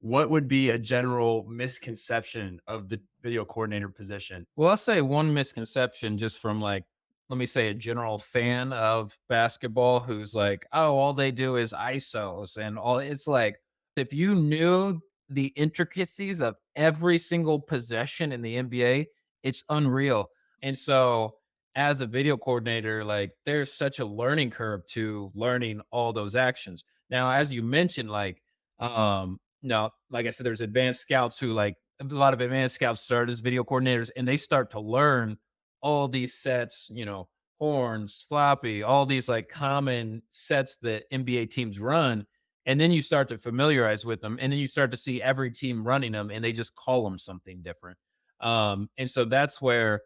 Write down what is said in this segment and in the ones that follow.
what would be a general misconception of the video coordinator position? Well, I'll say one misconception just from like, let me say a general fan of basketball who's like, oh, all they do is ISOs and all. It's like, if you knew the intricacies of every single possession in the NBA, it's unreal. And so, as a video coordinator, like, there's such a learning curve to learning all those actions. Now, as you mentioned, no, like I said, there's advanced scouts who like a lot of advanced scouts start as video coordinators and they start to learn all these sets, horns, floppy, all these like common sets that NBA teams run. And then you start to familiarize with them. And then you start to see every team running them and they just call them something different. And so that's where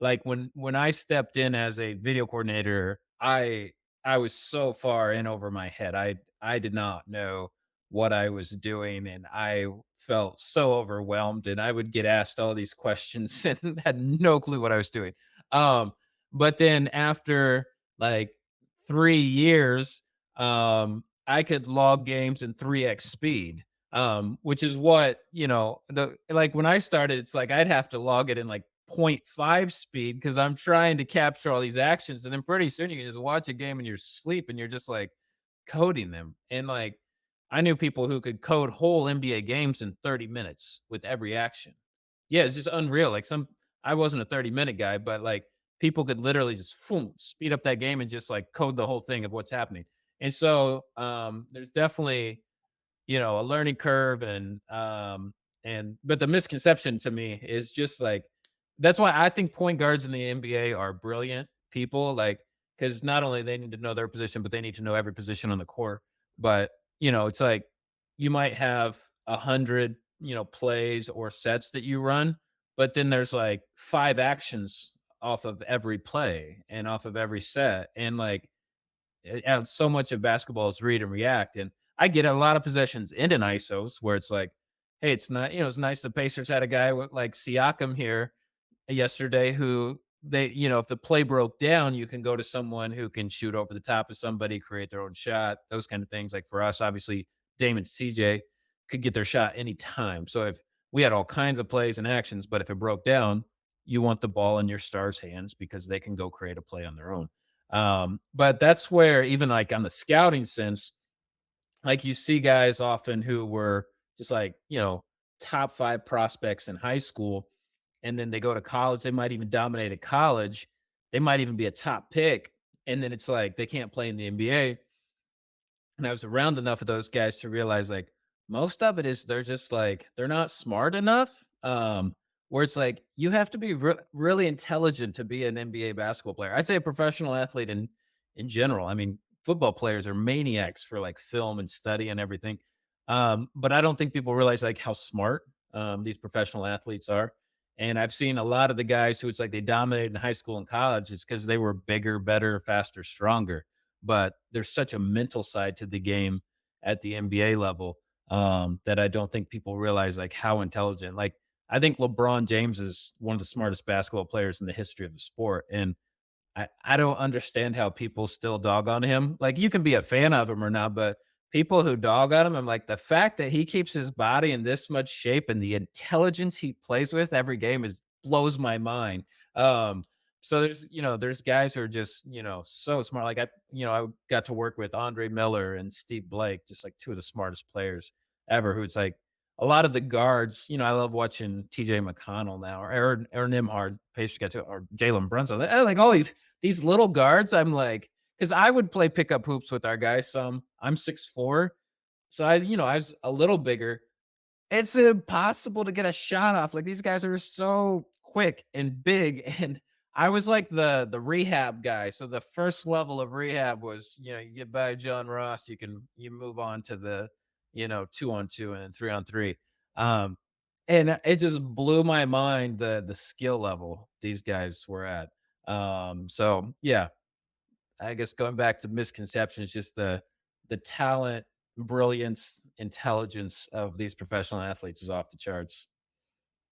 like when I stepped in as a video coordinator, I was so far in over my head. I did not know what I was doing and I felt so overwhelmed and I would get asked all these questions and had no clue what I was doing. Um but then after like 3 years, I could log games in 3x speed. Which is what, the like when I started, it's like I'd have to log it in like point 0.5 speed because I'm trying to capture all these actions. And then pretty soon you can just watch a game in your sleep and you're just like coding them. And like I knew people who could code whole NBA games in 30 minutes with every action. Yeah, it's just unreal. Like I wasn't a 30-minute guy, but like people could literally just speed up that game and just like code the whole thing of what's happening. And so there's definitely a learning curve and but the misconception to me is just like that's why I think point guards in the NBA are brilliant people, like because not only they need to know their position, but they need to know every position on the court. But it's like you might have 100, plays or sets that you run, but then there's like 5 actions off of every play and off of every set. And like and so much of basketball is read and react. And I get a lot of possessions end in ISOs where it's like, hey, it's not, it's nice the Pacers had a guy with like Siakam here yesterday who if the play broke down, you can go to someone who can shoot over the top of somebody, create their own shot, those kind of things. Like for us, obviously, Damon CJ could get their shot anytime. So if we had all kinds of plays and actions, but if it broke down, you want the ball in your stars' hands because they can go create a play on their own. But that's where even like on the scouting sense, like you see guys often who were just like, top 5 prospects in high school, and then they go to college, they might even dominate at college. They might even be a top pick, and then it's like they can't play in the NBA. And I was around enough of those guys to realize like most of it is they're just like they're not smart enough. Where it's like you have to be really intelligent to be an NBA basketball player. I'd say a professional athlete in general. I mean, football players are maniacs for like film and study and everything. But I don't think people realize like how smart these professional athletes are. And I've seen a lot of the guys who it's like they dominated in high school and college. It's because they were bigger, better, faster, stronger, but there's such a mental side to the game at the NBA level that I don't think people realize like how intelligent. Like I think LeBron James is one of the smartest basketball players in the history of the sport, and I don't understand how people still dog on him. Like you can be a fan of him or not, but people who dog on him, I'm like the fact that he keeps his body in this much shape and the intelligence he plays with every game is blows my mind. So there's guys who are just so smart. Like I got to work with Andre Miller and Steve Blake, just like two of the smartest players ever. Who it's like a lot of the guards. I love watching T.J. McConnell now or Nimhard, Pacers got to or Jalen Brunson. I like all these little guards. I'm like, because I would play pickup hoops with our guys. I'm 6'4", so I was a little bigger. It's impossible to get a shot off. Like these guys are so quick and big, and I was like the rehab guy. So the first level of rehab was, you get by John Ross, you move on to the 2-on-2 and then 3-on-3. And it just blew my mind the skill level these guys were at. So yeah, I guess going back to misconceptions, just the talent, brilliance, intelligence of these professional athletes is off the charts.